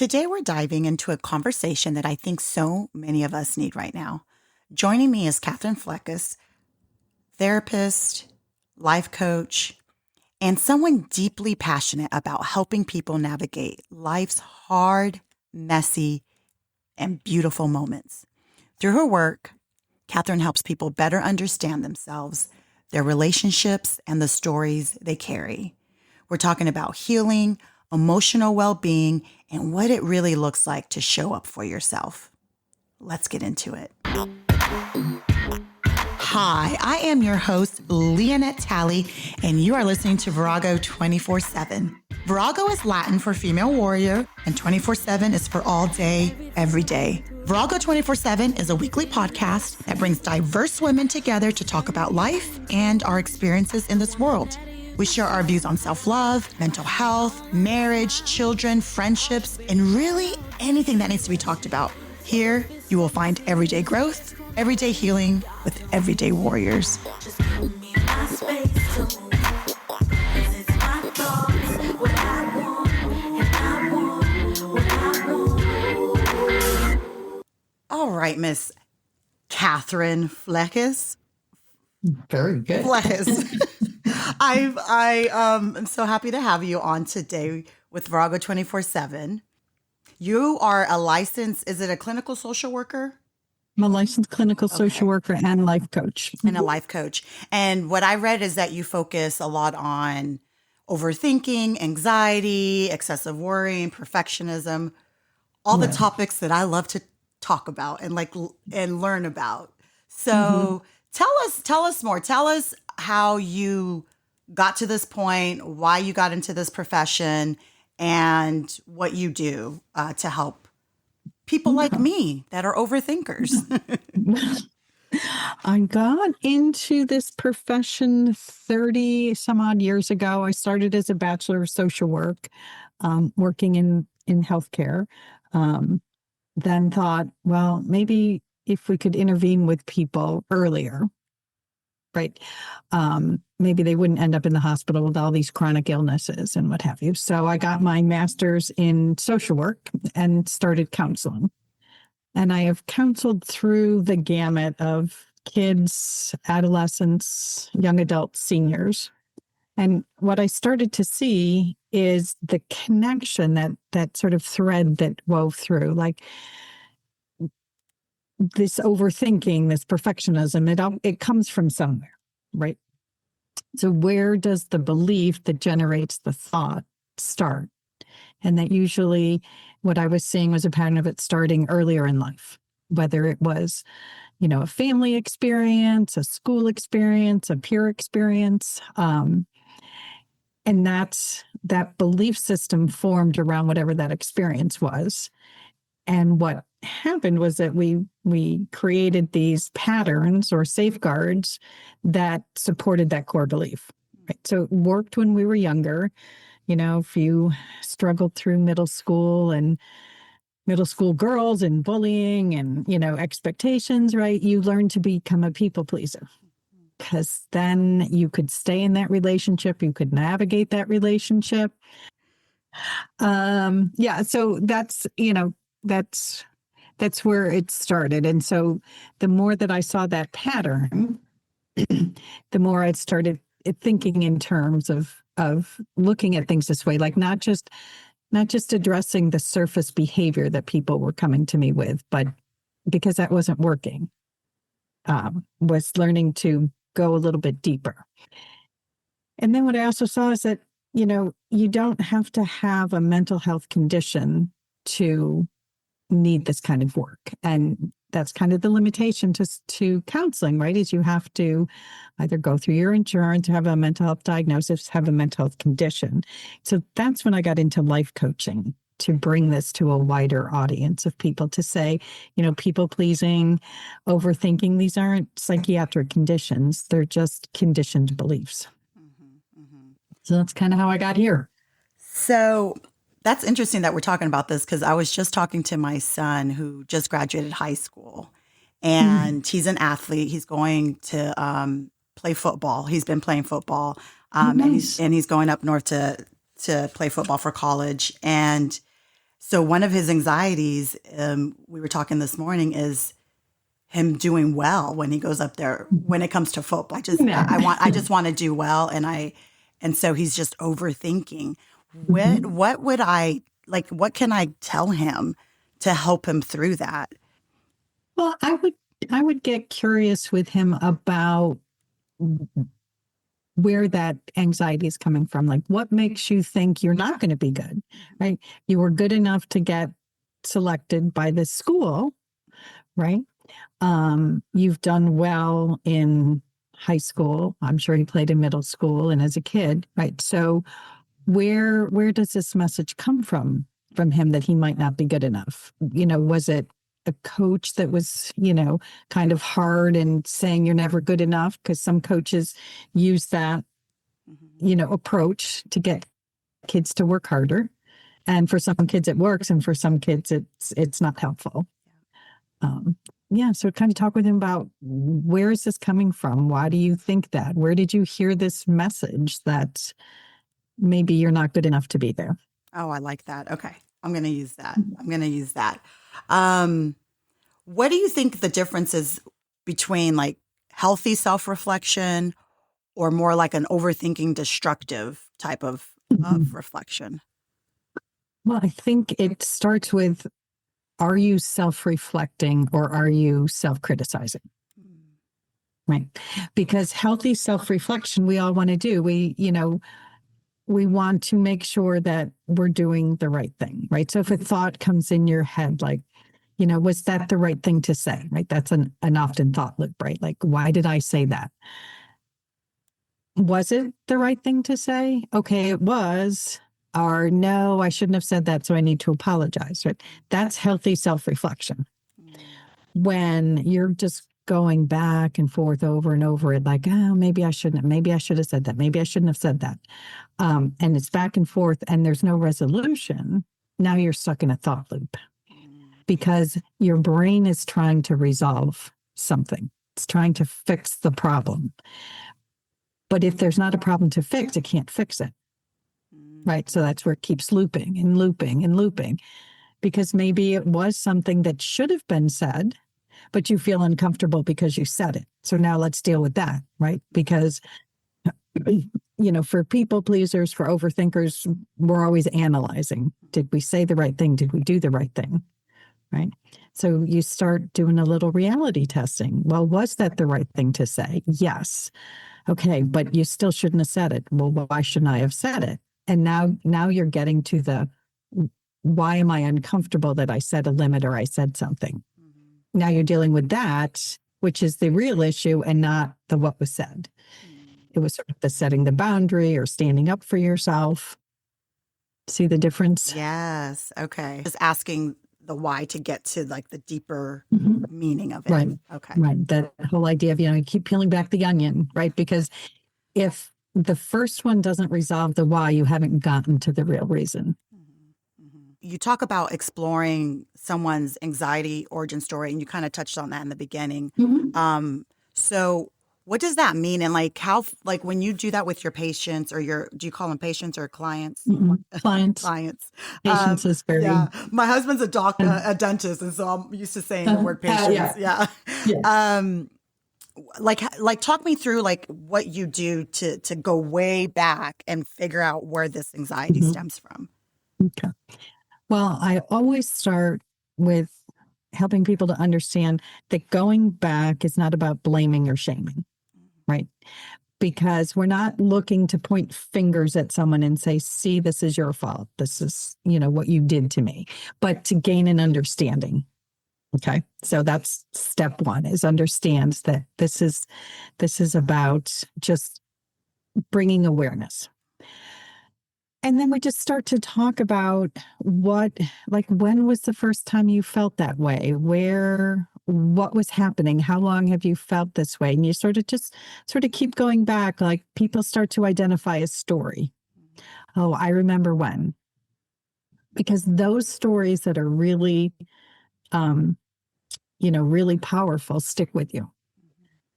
Today, we're diving into a conversation that I think so many of us need right now. Joining me is Katherine Flechaus, therapist, life coach, and someone deeply passionate about helping people navigate life's hard, messy, and beautiful moments. Through her work, Katherine helps people better understand themselves, their relationships, and the stories they carry. We're talking about healing, emotional well being, and what it really looks like to show up for yourself. Let's get into it. Hi, I am your host, Leonette Talley, and you are listening to Virago 24/7. Virago is Latin for female warrior, and 24/7 is for all day, every day. Virago 24/7 is a weekly podcast that brings diverse women together to talk about life and our experiences in this world. We share our views on self-love, mental health, marriage, children, friendships, and really anything that needs to be talked about. Here, you will find everyday growth, everyday healing with everyday warriors. All right, Miss Katherine Flechaus. Very good. I'm so happy to have you on today with Virago 24/7. You are a licensed, is it a clinical social worker? I'm a licensed clinical social worker and life coach. And a life coach. And what I read is that you focus a lot on overthinking, anxiety, excessive worrying, perfectionism, all the topics that I love to talk about and learn about. So tell us more. Tell us how you got to this point, why you got into this profession, and what you do to help people like me that are overthinkers. I got into this profession 30 some odd years ago. I started as a Bachelor of Social Work, working in healthcare. Then thought, well, maybe if we could intervene with people earlier, right? Maybe they wouldn't end up in the hospital with all these chronic illnesses and what have you. So I got my master's in social work and started counseling. And I have counseled through the gamut of kids, adolescents, young adults, seniors. And what I started to see is the connection, that sort of thread that wove through, like this overthinking, this perfectionism, it comes from somewhere, right? So where does the belief that generates the thought start? And that usually what I was seeing was a pattern of it starting earlier in life, whether it was, a family experience, a school experience, a peer experience. And that belief system formed around whatever that experience was. And what happened was that we created these patterns or safeguards that supported that core belief. Right? So it worked when we were younger. If you struggled through middle school and middle school girls and bullying and, expectations, right? You learn to become a people pleaser because then you could stay in that relationship. You could navigate that relationship. So that's where it started. And so the more that I saw that pattern, the more I started thinking in terms of looking at things this way, like not just addressing the surface behavior that people were coming to me with, but because that wasn't working, was learning to go a little bit deeper. And then what I also saw is that, you don't have to have a mental health condition to need this kind of work. And that's kind of the limitation to counseling, right? Is you have to either go through your insurance, have a mental health diagnosis, have a mental health condition. So that's when I got into life coaching, to bring this to a wider audience of people, to say, people pleasing, overthinking, these aren't psychiatric conditions. They're just conditioned beliefs. So that's kind of how I got here. So that's interesting that we're talking about this, because I was just talking to my son who just graduated high school, and he's an athlete. He's going to play football. He's been playing football, Nice. and he's going up north to play football for college. And So one of his anxieties, we were talking this morning, is him doing well when he goes up there when it comes to football. I just want to do well, and so he's just overthinking. What would I like? What can I tell him to help him through that? Well, I would get curious with him about where that anxiety is coming from. Like, what makes you think you're not going to be good, right? You were good enough to get selected by this school, right? You've done well in high school. I'm sure he played in middle school and as a kid, right? So where does this message come from him that he might not be good enough? Was it a coach that was, kind of hard and saying you're never good enough? Because some coaches use that, approach to get kids to work harder. And for some kids it works, and for some kids it's not helpful. Um, yeah, so kind of talk with him about, where is this coming from? Why do you think that? Where did you hear this message that maybe you're not good enough to be there? Oh, I like that. Okay, I'm going to use that. I'm going to use that. Um, what do you think the difference is between like healthy self reflection or more like an overthinking, destructive type of reflection? Well, I think it starts with, are you self reflecting or are you self criticizing? Right. Because healthy self reflection, we all want to do. We want to make sure that we're doing the right thing. Right. So if a thought comes in your head, like, was that the right thing to say? Right. That's an often thought loop, right? Like, why did I say that? Was it the right thing to say? Okay, it was. Or no, I shouldn't have said that, so I need to apologize. Right? That's healthy self-reflection. When you're just going back and forth over and over it, like, oh, maybe I shouldn't, maybe I should have said that, maybe I shouldn't have said that. And it's back and forth and there's no resolution. Now you're stuck in a thought loop because your brain is trying to resolve something. It's trying to fix the problem. But if there's not a problem to fix, it can't fix it. Right. So that's where it keeps looping and looping and looping, because maybe it was something that should have been said, but you feel uncomfortable because you said it. So now let's deal with that. Right. Because, for people pleasers, for overthinkers, we're always analyzing. Did we say the right thing? Did we do the right thing? Right. So you start doing a little reality testing. Well, was that the right thing to say? Yes. Okay, but you still shouldn't have said it. Well, why shouldn't I have said it? And now you're getting to the, why am I uncomfortable that I said a limit or I said something? Now you're dealing with that, which is the real issue and not the what was said. It was sort of the setting the boundary or standing up for yourself. See the difference? Yes. Okay. Just asking the why to get to like the deeper meaning of it. Right. Okay. Right. That whole idea of, you keep peeling back the onion, right? Because if the first one doesn't resolve the why, you haven't gotten to the real reason. You talk about exploring someone's anxiety origin story, and you kind of touched on that in the beginning. So what does that mean? And like how, like when you do that with your patients or do you call them patients or clients? Clients. Clients. Patients is very. Yeah. My husband's a doctor, a dentist. And so I'm used to saying the word patients. Yeah. Like talk me through like what you do to go way back and figure out where this anxiety stems from. Okay. Well, I always start with helping people to understand that going back is not about blaming or shaming, right? Because we're not looking to point fingers at someone and say, see, this is your fault. This is, what you did to me, but to gain an understanding. Okay. So that's step one, is understand that this is about just bringing awareness. And then we just start to talk about when was the first time you felt that way? What was happening? How long have you felt this way? And you sort of keep going back, like people start to identify a story. Oh, I remember when. Because those stories that are really, really powerful stick with you.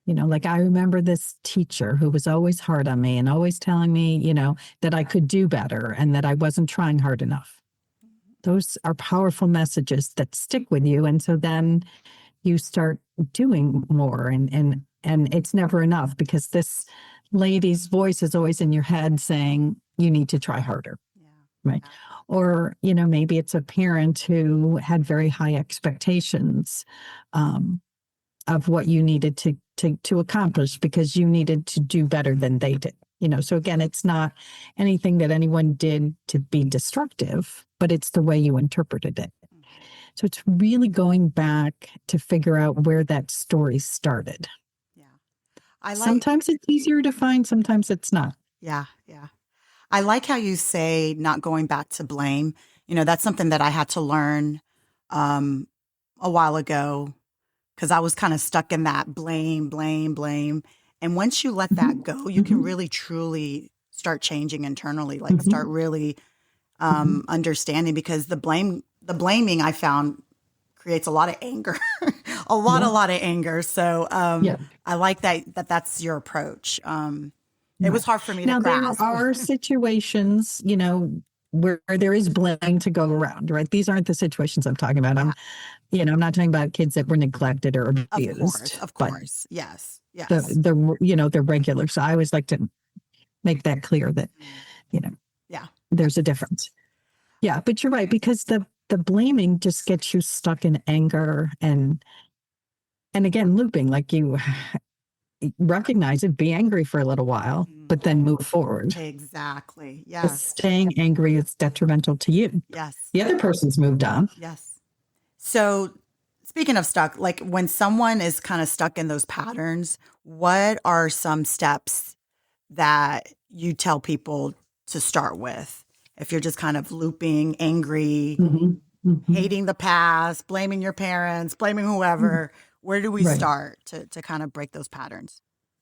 Like I remember this teacher who was always hard on me and always telling me, that I could do better and that I wasn't trying hard enough. Those are powerful messages that stick with you. And so then you start doing more, and it's never enough, because this lady's voice is always in your head saying you need to try harder. Yeah. Right. Yeah. Or, maybe it's a parent who had very high expectations of what you needed to accomplish, because you needed to do better than they did. So again, it's not anything that anyone did to be destructive, but it's the way you interpreted it. Mhm. So it's really going back to figure out where that story started. Yeah. I like, Sometimes it's easier to find, sometimes it's not. yeah, yeah. I like how you say not going back to blame. That's something that I had to learn um, a while ago because I was kind of stuck in that blame, blame, blame. And once you let that Mhm. go, you can Mhm. really truly start changing internally, like start Mhm. really Mhm. understanding because the blaming I found creates a lot of anger, a Yeah. lot of anger. So Yeah. I like that's your approach. It was Right. hard for me to Now, there grasp. are situations, where there is blame to go around, right? These aren't the situations I'm talking about. Yeah, I'm not talking about kids that were neglected or of course, abused, of but course. Yes, the, yes. the, the regular. So I always like to make that clear that, Mhm. you know, Yeah, there's a difference. Yeah. But you're right, because the blaming just gets you stuck in anger and again, looping, like you recognize it, be angry for a little while, mhm. but then move forward. Exactly. Because Yes, staying angry is detrimental to you. yes, The other person's moved on. yes. So, speaking of stuck, like when someone is kind of stuck in those patterns, what are some steps that you tell people to start with? If you're just kind of looping, angry, Mhm. Mhm. hating the past, blaming your parents, blaming whoever, where do we Right. start to kind of break those patterns?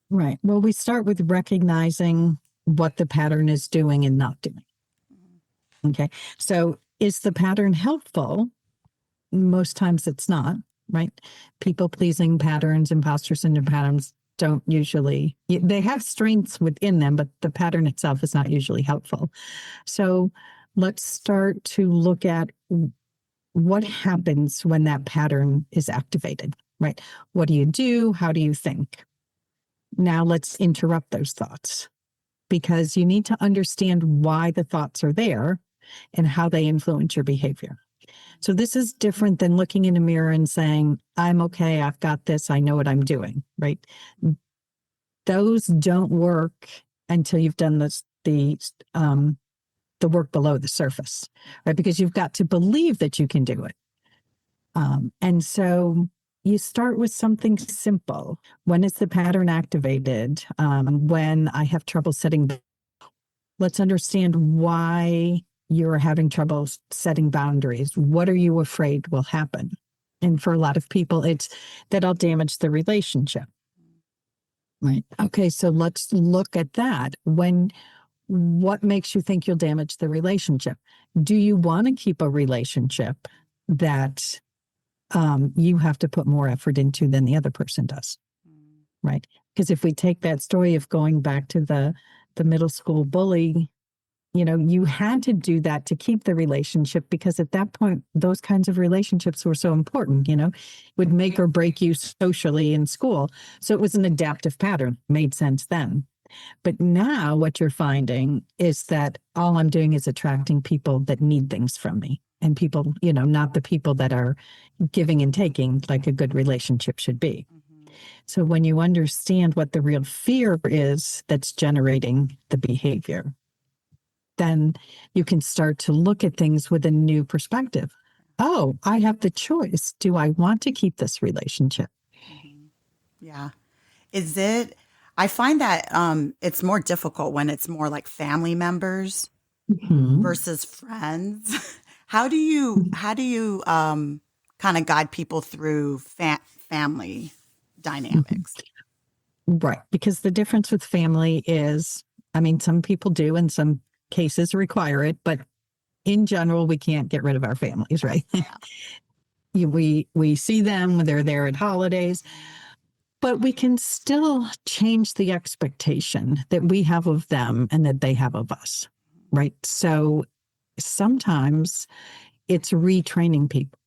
Right. Well, we start with recognizing what the pattern is doing and not doing. Mhm. Okay. So is the pattern helpful? Most times it's not, right? People pleasing patterns, imposter syndrome patterns don't usually, they have strengths within them, but the pattern itself is not usually helpful. So let's start to look at what happens when that pattern is activated, right? What do you do? How do you think? Now let's interrupt those thoughts, because you need to understand why the thoughts are there and how they influence your behavior. So this is different than looking in a mirror and saying, I'm okay, I've got this, I know what I'm doing, right? Those don't work until you've done the work below the surface, right? Because you've got to believe that you can do it. And so you start with something simple. When is the pattern activated? When I have trouble setting, let's understand why you're having trouble setting boundaries. What are you afraid will happen? And for a lot of people, it's that I'll damage the relationship. Right. Okay. So let's look at that. What makes you think you'll damage the relationship? Do you want to keep a relationship that you have to put more effort into than the other person does? Mhm. Right. Because if we take that story of going back to the middle school bully, you had to do that to keep the relationship, because at that point, those kinds of relationships were so important, would make or break you socially in school. So it was an adaptive pattern, made sense then. But now what you're finding is that all I'm doing is attracting people that need things from me, and people, not the people that are giving and taking like a good relationship should be. Mhm. So when you understand what the real fear is that's generating the behavior, then you can start to look at things with a new perspective. Oh, I have the choice. Do I want to keep this relationship? Mhm. Yeah. Is it I find that it's more difficult when it's more like family members Mhm. versus friends. How do you kind of guide people through family Mhm. dynamics? Right. Because the difference with family is, I mean, some people do in some cases require it, but in general, we can't get rid of our families, Yeah, right? yeah. We see them when they're there at holidays, Mhm. but we can still change the expectation that we have of them and that they have of us, right? So sometimes it's retraining people,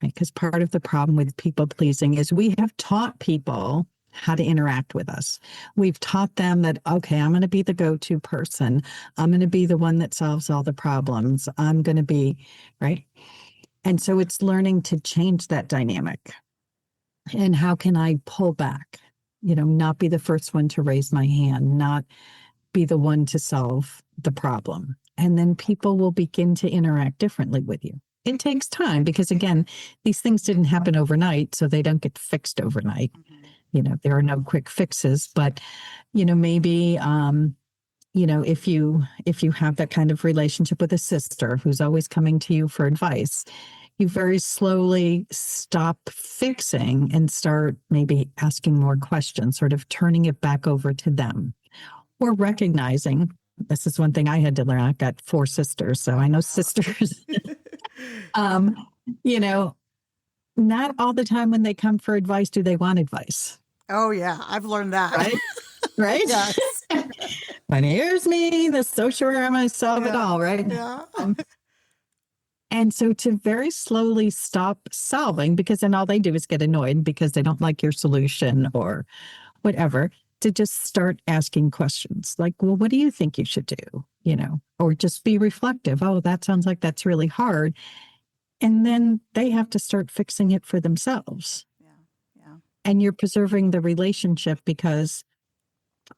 right? Because part of the problem with people pleasing is we have taught people how to interact with us. We've taught them that, okay, I'm going to be the go-to person. I'm going to be the one that solves all the problems. I'm going to be, right? And so it's learning to change that dynamic. And how can I pull back? Not be the first one to raise my hand, not be the one to solve the problem. And then people will begin to interact differently with you. It takes time because, again, these things didn't happen overnight, so they don't get fixed overnight. There are no quick fixes, but, maybe, if you have that kind of relationship with a sister who's always coming to you for advice, you very slowly stop fixing and start maybe asking more questions, sort of turning it back over to them, or recognizing, this is one thing I had to learn. I've got 4 sisters, so I know sisters. um, you know, not all the time when they come for advice do they want advice. Oh yeah, I've learned that. Right? Right? Yes. And here's me, the so sure I'm going to solve it all, right? Yeah. And so to very slowly stop solving, because then all they do is get annoyed because they don't like your solution or whatever, to just start asking questions like, well, what do you think you should do? Or just be reflective. Oh, that sounds like that's really hard. And then they have to start fixing it for themselves. Yeah. And you're preserving the relationship because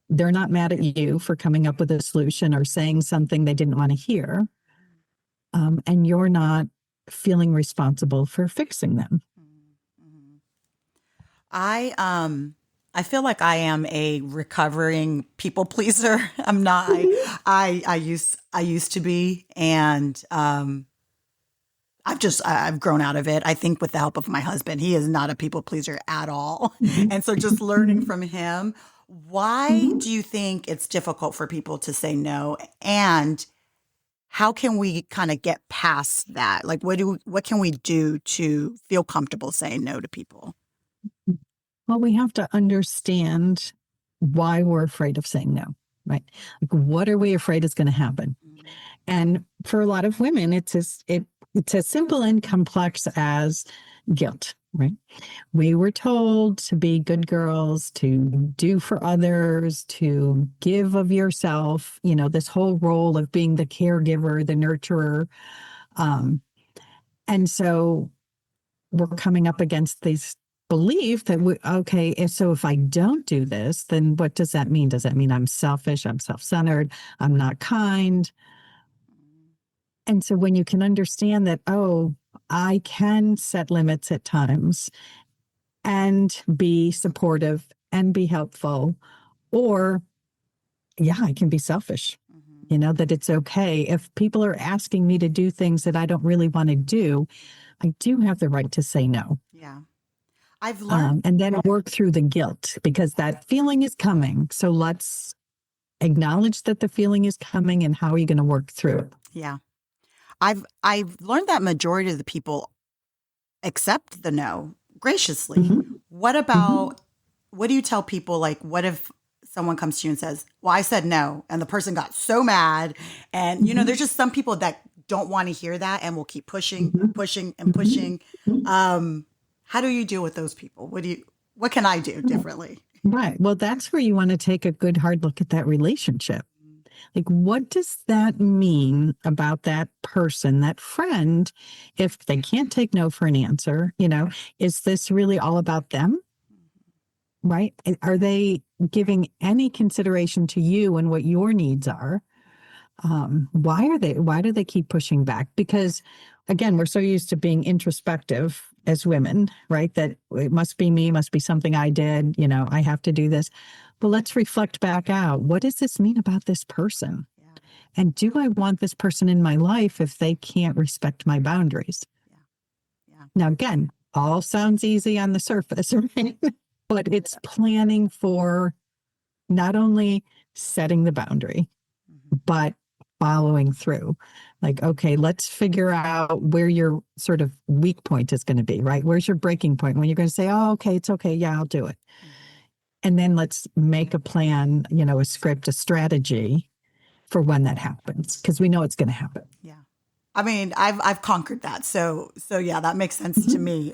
they're not mad at you for coming up with a solution or saying something they didn't want to hear. And you're not feeling responsible for fixing them. I feel like I am a recovering people pleaser. I'm not. I used to be, and I've grown out of it. I think with the help of my husband, he is not a people pleaser at all. And so just learning from him, why do you think it's difficult for people to say no? And how can we kind of get past that? Like, what can we do to feel comfortable saying no to people? Well, we have to understand why we're afraid of saying no, right? Like, what are we afraid is going to happen? And for a lot of women, it's as simple and complex as guilt, right? We were told to be good girls, to do for others, to give of yourself, this whole role of being the caregiver, the nurturer. And so we're coming up against this belief that so if I don't do this, then what does that mean? Does that mean I'm selfish? I'm self-centered? I'm not kind? And so when you can understand that, oh, I can set limits at times and be supportive and be helpful, or yeah, I can be selfish, that it's okay. If people are asking me to do things that I don't really want to do, I do have the right to say no. Yeah. I've learned. And then work through the guilt because that feeling is coming. So let's acknowledge that the feeling is coming and how are you going to work through it? Yeah. I've learned that majority of the people accept the no graciously. What about what do you tell people, like, what if someone comes to you and says, well, I said no, and the person got so mad, and there's just some people that don't want to hear that and will keep pushing, pushing and pushing. How do you deal with those people? What can I do differently? Right. Well, that's where you want to take a good hard look at that relationship. Like, what does that mean about that person, that friend, if they can't take no for an answer? Is this really all about them? Right? Are they giving any consideration to you and what your needs are? Why do they keep pushing back? Because again, we're so used to being introspective as women, right? That it must be me, must be something I did, I have to do this. But let's reflect back out. What does this mean about this person? Yeah. And do I want this person in my life if they can't respect my boundaries? Yeah. Now, again, all sounds easy on the surface, right? But it's planning for not only setting the boundary, but following through. Like, okay, let's figure out where your sort of weak point is going to be, right? Where's your breaking point when you're going to say, oh, okay, it's okay. Yeah, I'll do it. And then let's make a plan, a script, a strategy for when that happens, because we know it's going to happen. Yeah. I mean, I've conquered that. So yeah, that makes sense to Mhm, me.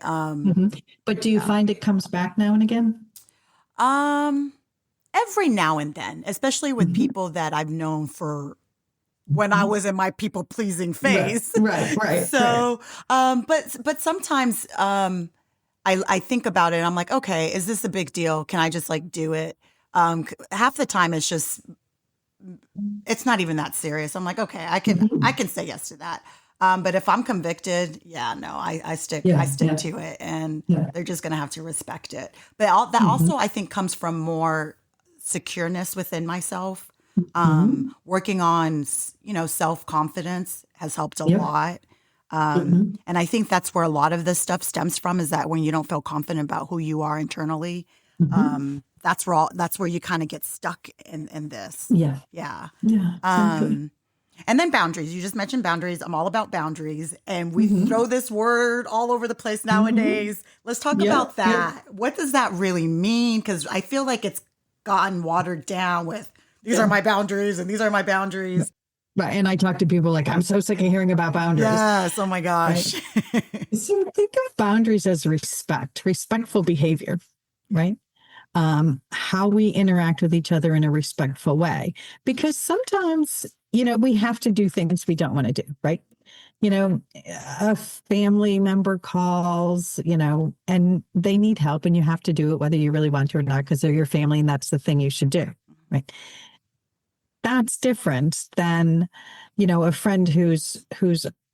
But do you Yeah. find it comes back now and again? Um, every now and then, especially with Mhm, people that I've known for when I mhm. was in my people pleasing Right, phase. right, right, right. So, but sometimes, I think about it and I'm like, okay, is this a big deal? Can I just like do it? Half the time it's just, it's not even that serious. I'm like, okay, I Mhm. can say yes to that. But if I'm convicted, yeah, no, I Yeah, stick yeah, to it, and yeah. they're just gonna have to respect it. But that Mhm, also I think comes from more secureness within myself. mhm. Working on self confidence has helped a Yep. lot. Mhm, And I think that's where a lot of this stuff stems from, is that when you don't feel confident about who you are internally, mhm. that's where you kind of get stuck in this. Yeah, Yeah. yeah, exactly. Um, and then boundaries. You just mentioned boundaries. I'm all about boundaries. And we Mhm, throw this word all over the place mhm. nowadays. Let's talk Yep, about yep. that. What does that really mean? Because I feel like it's gotten watered down with these are Yeah. my boundaries and these are my boundaries. Right. And I talk to people like, I'm so sick of hearing about boundaries. Yes. Oh my Right. gosh. So think of boundaries as respect, respectful behavior, Yeah. right? How we interact with each other in a respectful way. Because sometimes, we have to do things we don't want to do, right? You know, a family member calls, and they need help, and you have to do it whether you really want to or not, because they're your family and that's the thing you should do, right? That's different than, a friend who's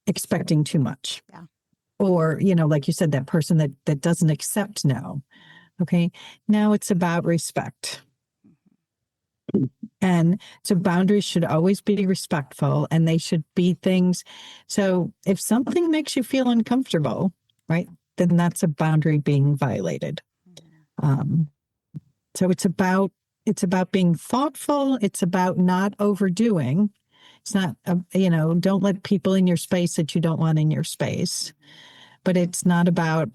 expecting too much. Yeah. Or, like you said, that person that doesn't accept no. Okay. Now it's about respect. And so boundaries should always be respectful, and they should be things. So if something makes you feel uncomfortable, right, then that's a boundary being violated. Um, so it's about being thoughtful. It's about not overdoing. It's not, don't let people in your space that you don't want in your space. But it's not about,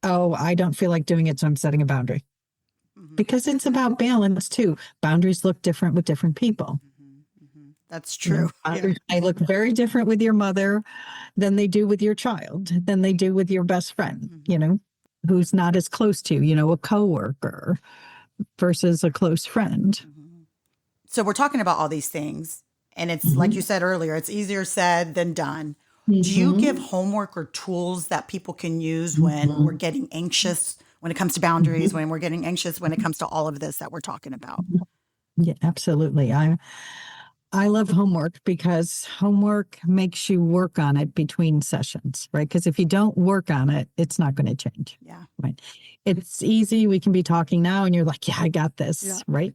oh, I don't feel like doing it, so I'm setting a boundary. Mhm. Because it's about balance too. Boundaries look different with different people. Mhm. Mhm. That's true. Yeah. Boundaries may look very different with your mother than they do with your child, than they do with your best friend, Mhm. who's not as close to you, a coworker versus a close friend. Mhm. So we're talking about all these things, and it's like you Mhm. said earlier, it's easier said than done. Do you give Mhm. homework or tools that people can use when we're Mhm. getting anxious, when it comes to boundaries, Mhm. when we're getting anxious when it comes to all of this that we're talking about? Yeah, absolutely. I love homework because homework makes you work on it between sessions, right? Because if you don't work on it, it's not going to change, Yeah. right? It's easy. We can be talking now and you're like, yeah, I got Yeah. this, right?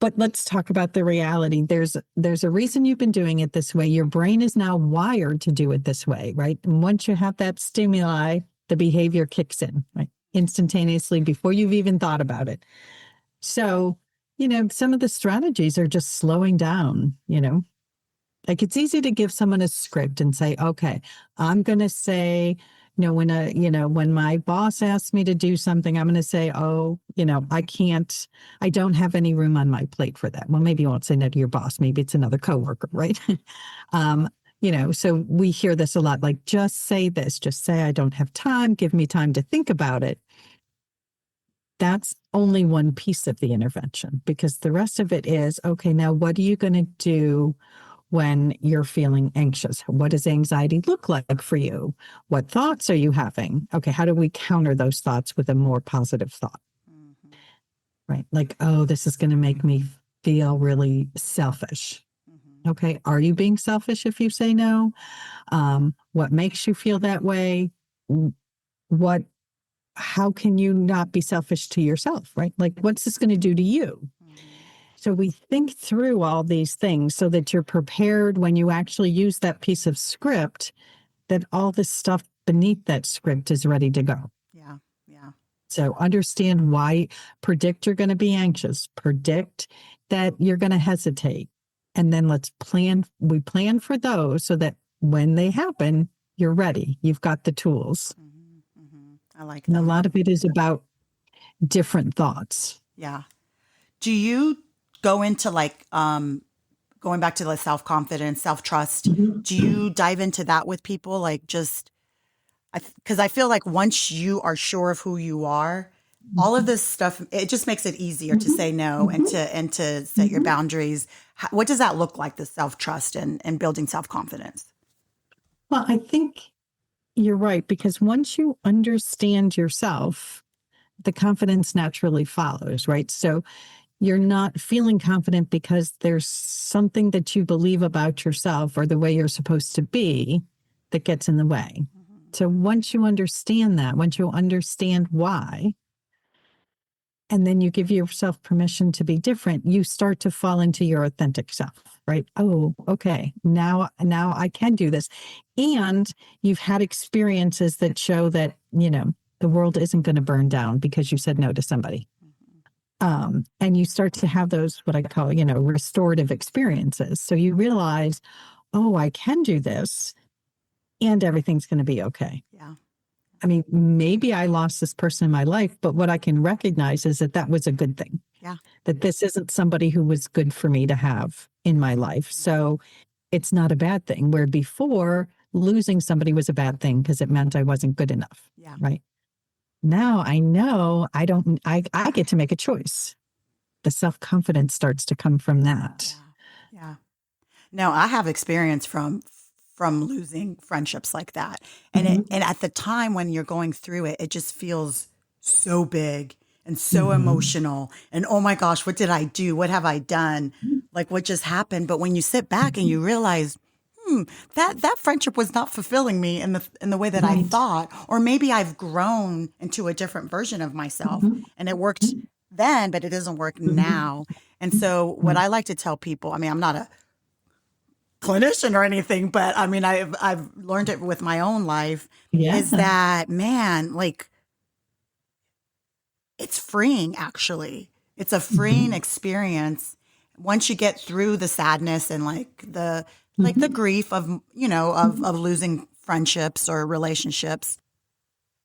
But let's talk about the reality. There's a reason you've been doing it this way. Your brain is now wired to do it this way, right? And once you have that stimuli, the behavior kicks in, right? Instantaneously before you've even thought about it. So, some of the strategies are just slowing down, like it's easy to give someone a script and say, okay, I'm going to say, when my boss asks me to do something, I'm going to say, oh, I can't, I don't have any room on my plate for that. Well, maybe you won't say no to your boss. Maybe it's another coworker, right? um, so we hear this a lot, like, just say this, just say, I don't have time. Give me time to think about it. That's only one piece of the intervention, because the rest of it is, okay, now what are you going to do when you're feeling anxious? What does anxiety look like for you? What thoughts are you having? Okay, how do we counter those thoughts with a more positive thought, Mhm. right? Like, oh, this is going to make me feel really selfish. Mhm. Okay, are you being selfish if you say no? What makes you feel that way? What, how can you not be selfish to yourself, right? Like, what's this going to do to you? Mhm. So we think through all these things so that you're prepared when you actually use that piece of script, that all the stuff beneath that script is ready to go. Yeah. Yeah. So understand why, predict you're going to be anxious, predict that you're going to hesitate. And then we plan for those so that when they happen, you're ready. You've got the tools. Mhm. Mhm. I like And a that. lot of it is about different thoughts. Yeah. Do you go into like going back to the self-confidence, self-trust, Mhm. do you dive into that with people? Like just, because I feel like once you are sure of who you are, all of Mhm. this stuff, it just makes it easier to Mhm. say no and Mhm. to set your Mhm. boundaries. What does that look like, the self-trust and building self-confidence? Well, I think you're right, because once you understand yourself, the confidence naturally follows, right? So you're not feeling confident because there's something that you believe about yourself or the way you're supposed to be that gets in the way. Mhm. So once you understand that, once you understand why, and then you give yourself permission to be different, you start to fall into your authentic self, right? Oh, okay. Now I can do this. And you've had experiences that show that, the world isn't going to burn down because you said no to somebody. Mhm. And you start to have those, what I call, restorative experiences. So you realize, oh, I can do this and everything's going to be okay. Yeah. I mean, maybe I lost this person in my life, but what I can recognize is that that was a good thing, Yeah. that this isn't somebody who was good for me to have in my life. Mhm. So it's not a bad thing. Where before, losing somebody was a bad thing because it meant I wasn't good enough. Yeah. Right. Now I know I get to make a choice. The self confidence starts to come from that. Yeah. Yeah. No, I have experience from losing friendships like that. And Mhm. at the time when you're going through it, it just feels so big and so Mhm. emotional. And oh my gosh, what did I do? What have I done? Like what just happened? But when you sit back and Mhm. you realize, that friendship was not fulfilling me in the way that I Right. thought, or maybe I've grown into a different version of myself Mhm. and it worked then, but it doesn't work Mhm. now. And so what Right. I like to tell people, I mean, I'm not a clinician or anything, but I mean, I've learned it with my own life. Yeah. Is that, man, like it's freeing? Actually, it's a freeing Mhm. experience once you get through the sadness and like the Mhm. grief of of Mhm. losing friendships or relationships.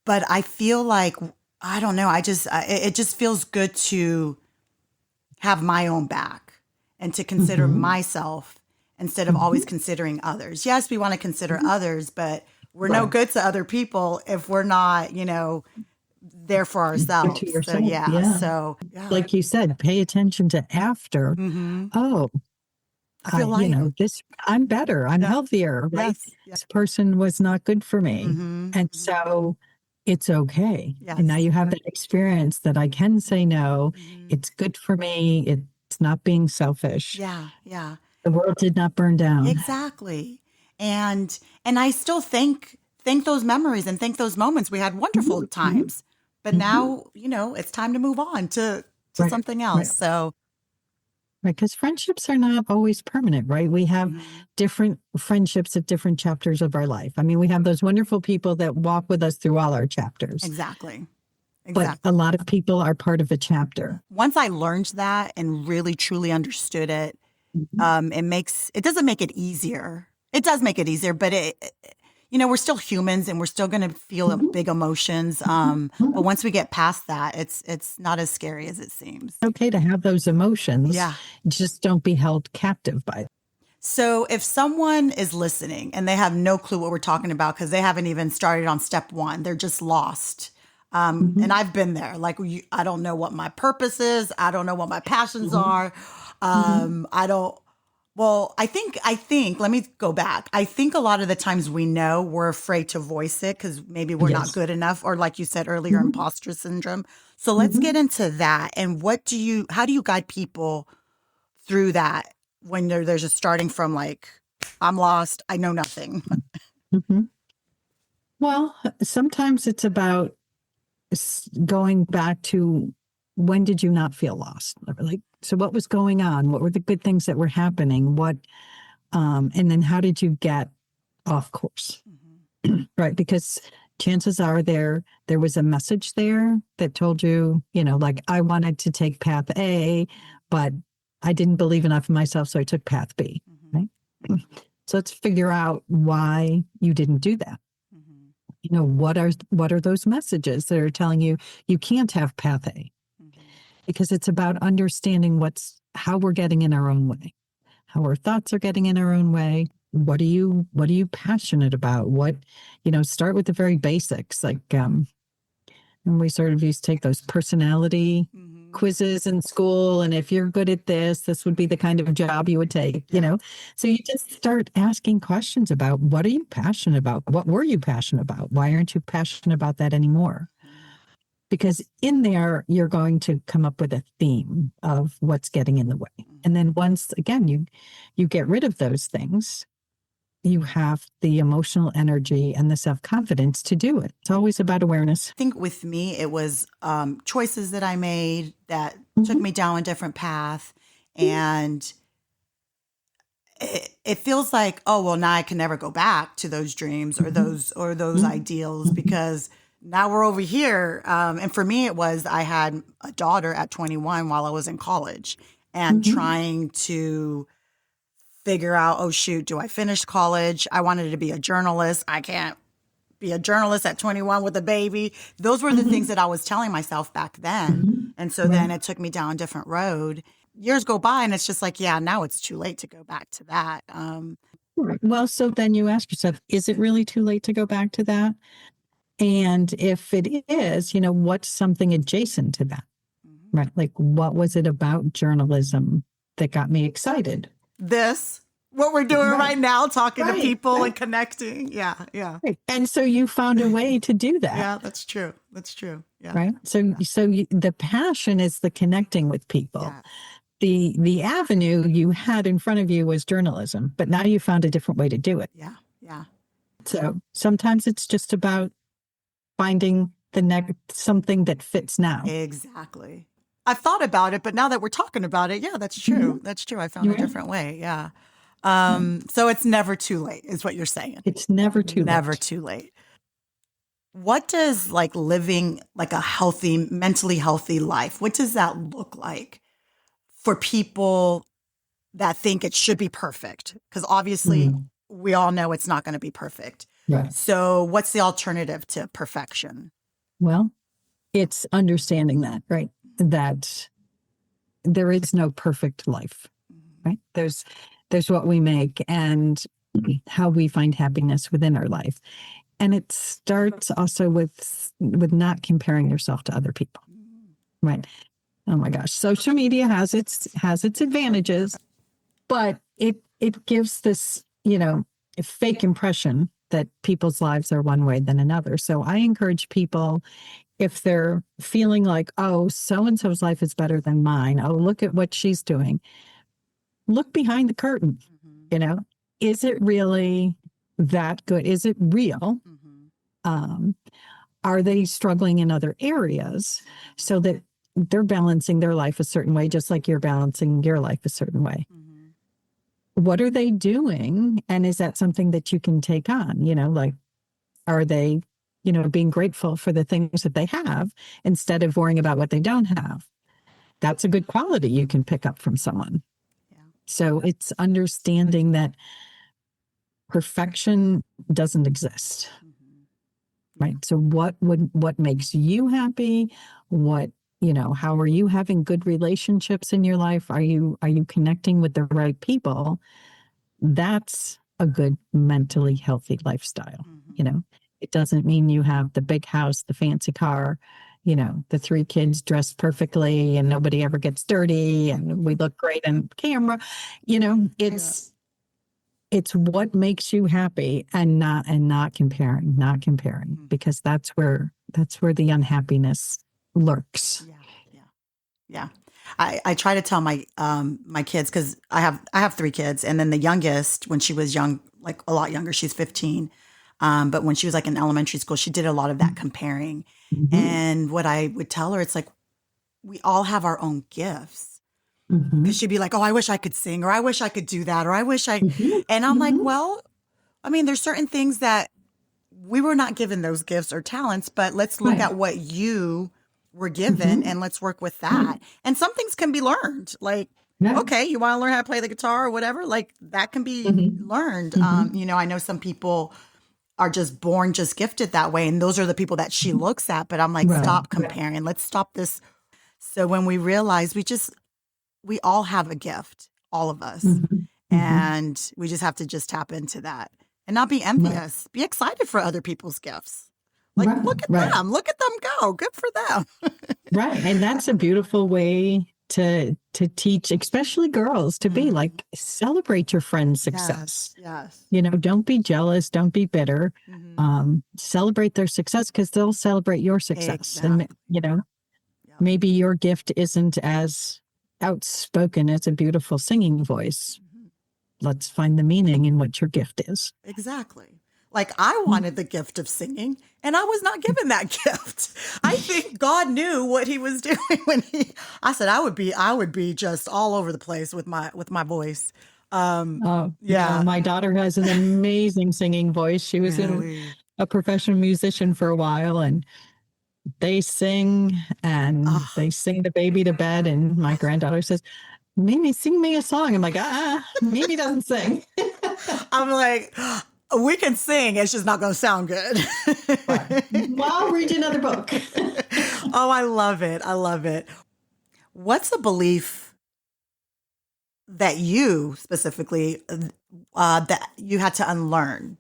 But I feel like, I don't know. It just feels good to have my own back and to consider Mhm. myself instead of always Mhm. considering others. Yes, we want to consider Mhm. others, but we're no Right. good to other people if we're not, there for Good to ourselves. So yourself. yeah. Yeah. So yeah. Like you said, pay attention to after. Hmm. Oh, I feel this, I'm better. I'm yeah. healthier, right? Yes. Yeah. This person was not good for me. Hmm. And so it's okay. And now Yes. you have that experience that I can say no. Hmm. It's good for me. It's not being selfish. Yeah. Yeah. The world did not burn down. Exactly. And I still think those memories and think those moments. We had wonderful Mhm. Mhm. times. But Mhm. now, it's time to move on to Right. something Right. else. So, Right. Because friendships are not always permanent, right? We have mhm, different friendships at different chapters of our life. I mean, we have those wonderful people that walk with us through all our chapters, exactly. but Exactly. a lot of people are part of a chapter. Once I learned that and really truly understood it, Mhm. it doesn't make it easier. It does make it easier, but we're still humans and we're still going to feel Mhm. big emotions. But Mhm. once we get past that, it's not as scary as it seems. Okay to have those emotions, Yeah. just don't be held captive by them. So if someone is listening and they have no clue what we're talking about because they haven't even started on step one, they're just lost. And Mhm. I've been there. Like, I don't know what my purpose is. I don't know what my passions Mhm. are. Mhm. I don't. Well, I think. Let me go back. I think a lot of the times we know we're afraid to voice it because maybe we're not Yes. good enough, or like you said earlier, Mhm. imposter syndrome. So let's get Mhm. into that. And how do you guide people through that when they're just starting from like, I'm lost, I know nothing. Mhm. Well, sometimes it's about going back to, when did you not feel lost? Like, so what was going on? What were the good things that were happening? And then how did you get off course? Mhm. Right. Because chances are there was a message there that told you, like, I wanted to take path A, but I didn't believe enough in myself. So I took path B. Mhm. Right. So let's figure out why you didn't do that. Mhm. What are those messages that are telling you you can't have path A? Mhm. Because it's about understanding how we're getting in our own way. how our thoughts are getting in our own way. What are you passionate about? Start with the very basics. And we sort of used to take those personality Mm-hmm. quizzes in school. And if you're good at this would be the kind of job you would take, Yeah. So you just start asking questions about what are you passionate about? What were you passionate about? Why aren't you passionate about that anymore? Mm-hmm. Because in there, you're going to come up with a theme of what's getting in the way. And then once again, you get rid of those things, you have the emotional energy and the self-confidence to do it. It's always about awareness. I think with me, it was choices that I made that took Mhm. me down a different path. And it feels like, oh, well, now I can never go back to those dreams or Mhm. those Mhm. ideals because now we're over here. And for me, it was I had a daughter at 21 while I was in college and Mhm. trying to figure out, oh, shoot, do I finish college? I wanted to be a journalist. I can't be a journalist at 21 with a baby. Those were the things Mhm. that I was telling myself back then. Mhm. And so Right. then it took me down a different road. Years go by and it's just like, yeah, now it's too late to go back to that. Right. Well, so then you ask yourself, is it really too late to go back to that? And if it is, what's something adjacent to that? Mhm. Right. Like, what was it about journalism that got me excited? This, what we're doing Right. right now, talking to Right. people and Right. connecting. Yeah, yeah, Right. And so you found a way to do that. yeah, that's true. That's true. Yeah, Right. The passion is the connecting with people. yes, The avenue you had in front of you was journalism, but now you found a different way to do it. yeah, yeah, So sometimes it's just about finding the next something that fits now. exactly. I've thought about it, but now that we're talking about it, yeah, that's true. Mhm. That's true. I found a Right. different way. Yeah. Right. So it's never too late, is what you're saying. It's never too Never late. too late. What does like living like a healthy, mentally healthy life, what does that look like for people that think it should be perfect? Because obviously Mm. we all know it's not going to be perfect. Right. So what's the alternative to perfection? Well, it's understanding that, right? That there is no perfect life, Mhm. right? There's what we make and how we find happiness within our life. And it starts also with not comparing yourself to other people, Mhm. right? Oh my gosh, social media has its advantages, but it gives this, a fake impression that people's lives are one way than another. So I encourage people, if they're feeling like, oh, so and so's life is better than mine, oh, look at what she's doing, look behind the curtain. Mhm. you know is it really that good? Is it real? Mhm. um, are they struggling in other areas Mhm. so that they're balancing their life a certain way, just like you're balancing your life a certain way? Mhm. What are they doing? And is that something that you can take on? Like, are they, being grateful for the things that they have instead of worrying about what they don't have? That's a good quality you can pick up from someone. Yeah. So it's understanding that perfection doesn't exist, Mhm. Yeah. right? So what makes you happy? How are you having good relationships in your life? Are you connecting with the right people? That's a good mentally healthy lifestyle. you Mhm. know it doesn't mean you have the big house, the fancy car, the three kids dressed perfectly and nobody ever gets dirty and we look great on camera. Yeah. It's what makes you happy, and not comparing, Mhm. because that's where the unhappiness lurks. Yeah. Yeah. Yeah. I try to tell my kids because I have three kids and then the youngest when she was young, like a lot younger, she's 15. But when she was like in elementary school, she did a lot of that comparing. Mhm. And what I would tell her, it's like we all have our own gifts. Because Mhm. she'd be like, "Oh, I wish I could sing, or I wish I could do that, or I wish I," Mhm. and I'm like, Mhm. "Well, I mean, there's certain things that we were not given those gifts or talents, but let's look Right. at what you were given Mhm. and let's work with Right. that. And some things can be learned. Like, Yeah. okay, you want to learn how to play the guitar or whatever, like that can be Mhm. learned. Mhm. I know some people are just born just gifted that way. And those are the people that she looks at. But I'm like, Right. stop comparing. Let's stop this. So when we realize we all have a gift, all of us. Mhm. Mm-hmm. And we just have to just tap into that and not be Right. envious. Be excited for other people's gifts. Like, Right. look at Right. them. Look at them go. Good for them. Right. And that's a beautiful way to teach, especially girls, to be Mhm. like, celebrate your friend's Yes. success. Yes. You know, don't be jealous, don't be bitter. Hmm. Celebrate their success because they'll celebrate your success. And Exactly. you know, Yep. maybe your gift isn't as outspoken as a beautiful singing voice. Mhm. Let's find the meaning in what your gift is. Exactly. Like I wanted the gift of singing and I was not given that gift. I think God knew what he was doing when I said I would be just all over the place with my voice. Um Oh, no, yeah, my daughter has an amazing singing voice. She was really. a professional musician for a while, and they sing and Oh, they sing the baby to bed. And my granddaughter says, Mimi, sing me a song. I'm like, Mimi doesn't sing. I'm like, we can sing, it's just not going to sound good. Right. Well, I'll read you another book. Oh, I love it. I love it. What's a belief that you specifically that you had to unlearn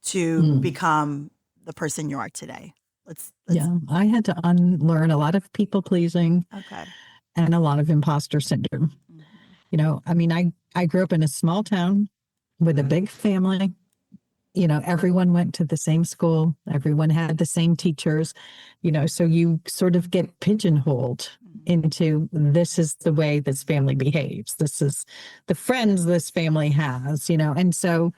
to Mm, become the person you are today? Let's yeah, I had to unlearn a lot of people pleasing Okay. and a lot of imposter syndrome. Hmm. You know, I mean, I grew up in a small town with a big family. You know, everyone went to the same school, everyone had the same teachers, you know, so you sort of get pigeonholed Hmm. into this is the way this family behaves. This is the friends this family has, you know. And so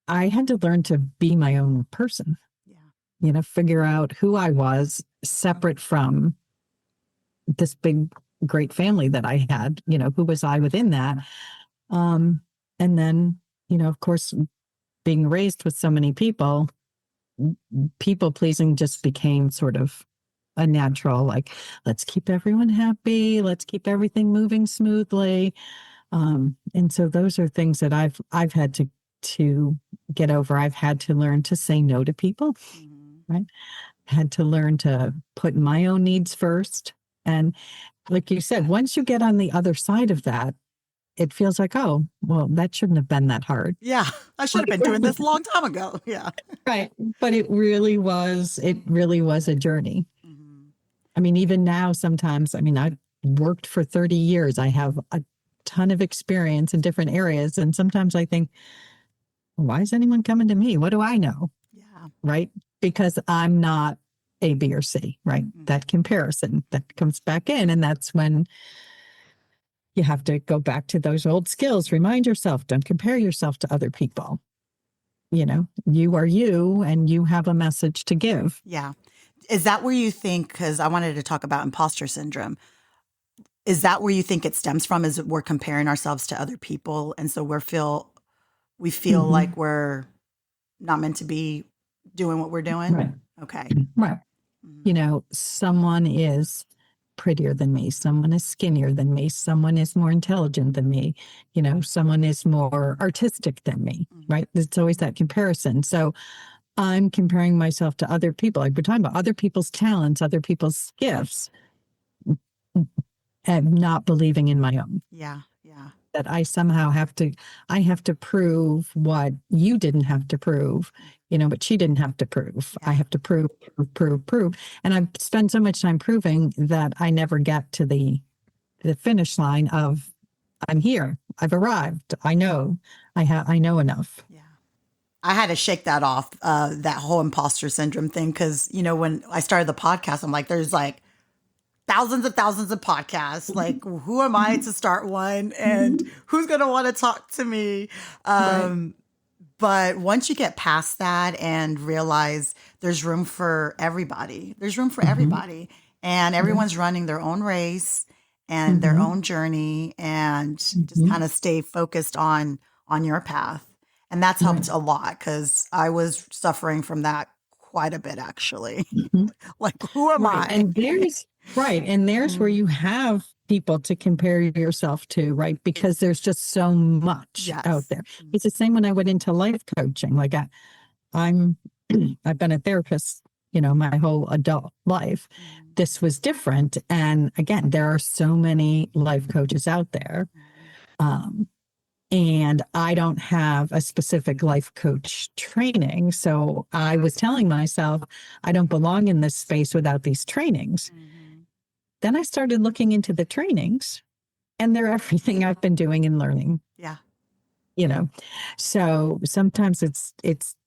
I had to learn to be my own person, Yeah. you know, figure out who I was separate from this big, great family that I had, you know, who was I within that? Um, and then, you know, of course, being raised with so many people pleasing just became sort of a natural, like, let's keep everyone happy, let's keep everything moving smoothly. And so those are things that I've had to get over. I've had to learn to say no to people, Hmm. right? Had to learn to put my own needs first. And like you said, once you get on the other side of that, it feels like, oh, well, that shouldn't have been that hard. Yeah. I should have been doing this a long time ago. Yeah. Right. But it really was a journey. Hmm. I mean, even now, sometimes, I mean, I've worked for 30 years. I have a ton of experience in different areas. And sometimes I think, why is anyone coming to me? What do I know? Yeah. Right. Because I'm not A, B, or C, right? That Hmm. comparison that comes back in. And that's when you have to go back to those old skills. Remind yourself, don't compare yourself to other people. You know, you are you and you have a message to give. Yeah. Is that where you think, because I wanted to talk about imposter syndrome, is that where you think it stems from? Is we're comparing ourselves to other people and so we feel like Mhm. we're not meant to be doing what we're doing? Right. Okay. Right. Mhm. You know, someone is prettier than me, someone is skinnier than me, someone is more intelligent than me, you know, someone is more artistic than me, Mhm. right? It's always that comparison. So I'm comparing myself to other people. Like we're talking about other people's talents, other people's gifts, and not believing in my own. Yeah. Yeah. That I have to prove what you didn't have to prove, you know, but she didn't have to prove. I Yeah. have to prove. And I've spent so much time proving that I never get to the finish line of I'm here. I've arrived. I know enough. Yeah. I had to shake that off, that whole imposter syndrome thing. Cause, when I started the podcast, I'm like, there's like thousands of podcasts. Like, who am I to start one? And Mhm. who's going to want to talk to me? Right. Um, but once you get past that and realize there's room for Mhm. everybody, and Yeah. everyone's running their own race and their Mhm. own journey, and just Mhm. kind of stay focused on your path. And that's Right. helped a lot because I was suffering from that quite a bit actually. Mhm. Like, who am Right. I? And there's where Mm. you have people to compare yourself to, right? Because there's just so much out Yes. there. It's the same when I went into life coaching. Like I'm I've been a therapist, you know, my whole adult life. Mhm. This was different. And again, there are so many life coaches out there. Um, and I don't have a specific life coach training. So I was telling myself, I don't belong in this space without these trainings. Mm-hmm. Then I started looking into the trainings, and they're everything I've been doing and learning, Yeah. you know. So sometimes it's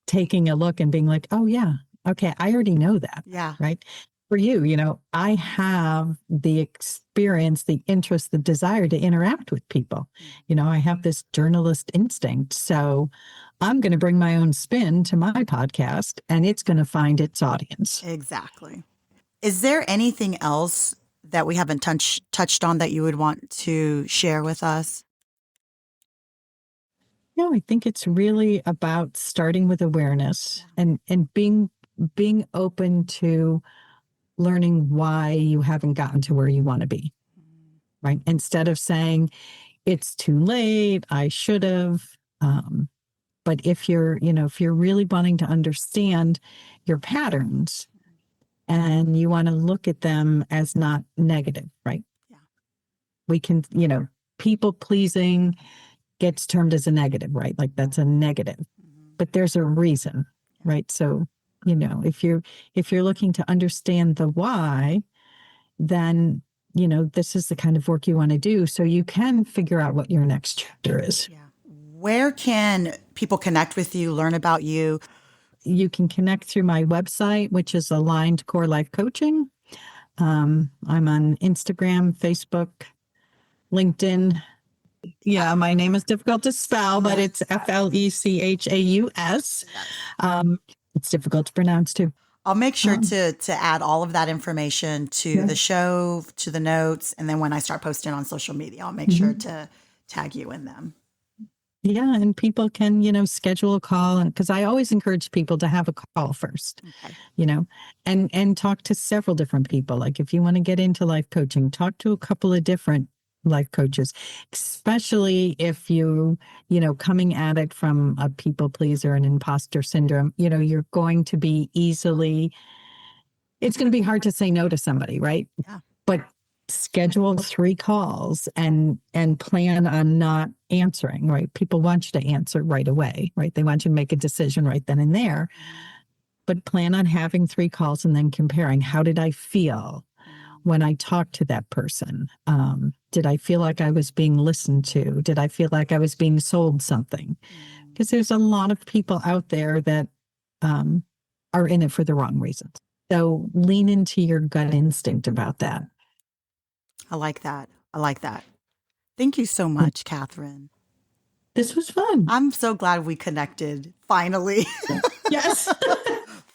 taking a look and being like, oh yeah, okay, I already know that, Yeah. right? For you, I have the experience, the interest, the desire to interact with people. I have this journalist instinct. So I'm going to bring my own spin to my podcast, and it's going to find its audience. Exactly. Is there anything else that we haven't touched on that you would want to share with us? No, I think it's really about starting with awareness and being open to learning why you haven't gotten to where you want to be, right? Instead of saying it's too late, I should have. But if you're really wanting to understand your patterns and you want to look at them as not negative, right? Yeah. We can, people pleasing gets termed as a negative, right? Like that's a negative, but there's a reason, right? So, if you're looking to understand the why, then, this is the kind of work you want to do so you can figure out what your next chapter is. Yeah. Where can people connect with you, learn about you? You can connect through my website, which is Aligned Core Life Coaching. I'm on Instagram, Facebook, LinkedIn. Yeah, my name is difficult to spell, but it's Flechaus. It's difficult to pronounce too. I'll make sure to add all of that information to the show, to the notes, and then when I start posting on social media, I'll make sure to tag you in them. Yeah, and people can, schedule a call, and because I always encourage people to have a call first, Okay. and talk to several different people. Like if you want to get into life coaching, talk to a couple of different life coaches, especially if coming at it from a people pleaser and imposter syndrome, you're going to be it's going to be hard to say no to somebody, right? Yeah. But schedule 3 calls and plan on not answering, right? People want you to answer right away, right? They want you to make a decision right then and there. But plan on having 3 calls and then comparing, how did I feel when I talked to that person? Did I feel like I was being listened to? Did I feel like I was being sold something? Because there's a lot of people out there that are in it for the wrong reasons. So lean into your gut instinct about that. I like that. I like that. Thank you so much, Katherine. This was fun. I'm so glad we connected finally. Yes.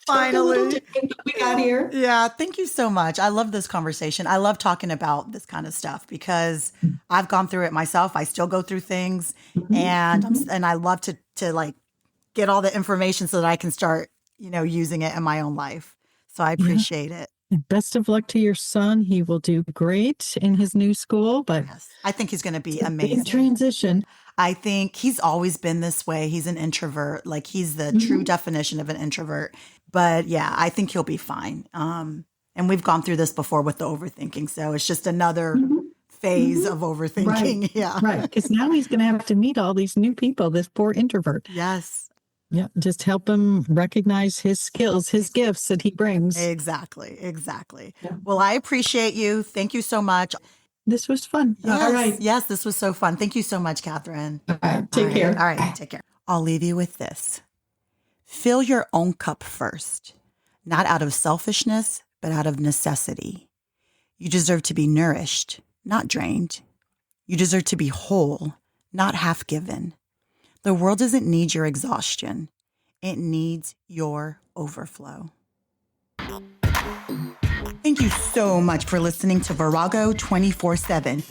Finally. We got here. Yeah, thank you so much. I love this conversation. I love talking about this kind of stuff because I've gone through it myself. I still go through things, and I love to like get all the information so that I can start, using it in my own life. So I appreciate it. And best of luck to your son. He will do great in his new school, but Yes, I think he's going to be big amazing. transition. I think he's always been this way. He's an introvert. Like he's the true definition of an introvert. But yeah, I think he'll be fine. And we've gone through this before with the overthinking. So it's just another phase of overthinking. Right. Yeah. Right. Because now he's going to have to meet all these new people, this poor introvert. Yes. Yeah. Just help him recognize his skills, his gifts that he brings. Exactly. Yeah. Well, I appreciate you. Thank you so much. This was fun. Yes, all right. Yes, this was so fun. Thank you so much, Katherine. All right. Take care. All right. Take care. I'll leave you with this. Fill your own cup first, not out of selfishness, but out of necessity. You deserve to be nourished, not drained. You deserve to be whole, not half given. The world doesn't need your exhaustion. It needs your overflow. Thank you so much for listening to Virago 24/7.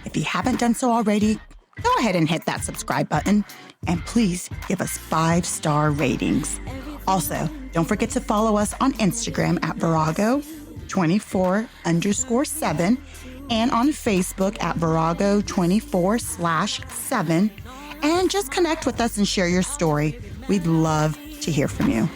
If you haven't done so already, go ahead and hit that subscribe button and please give us 5-star ratings. Also, don't forget to follow us on Instagram at Virago24_7 and on Facebook at Virago24/7. And just connect with us and share your story. We'd love to hear from you.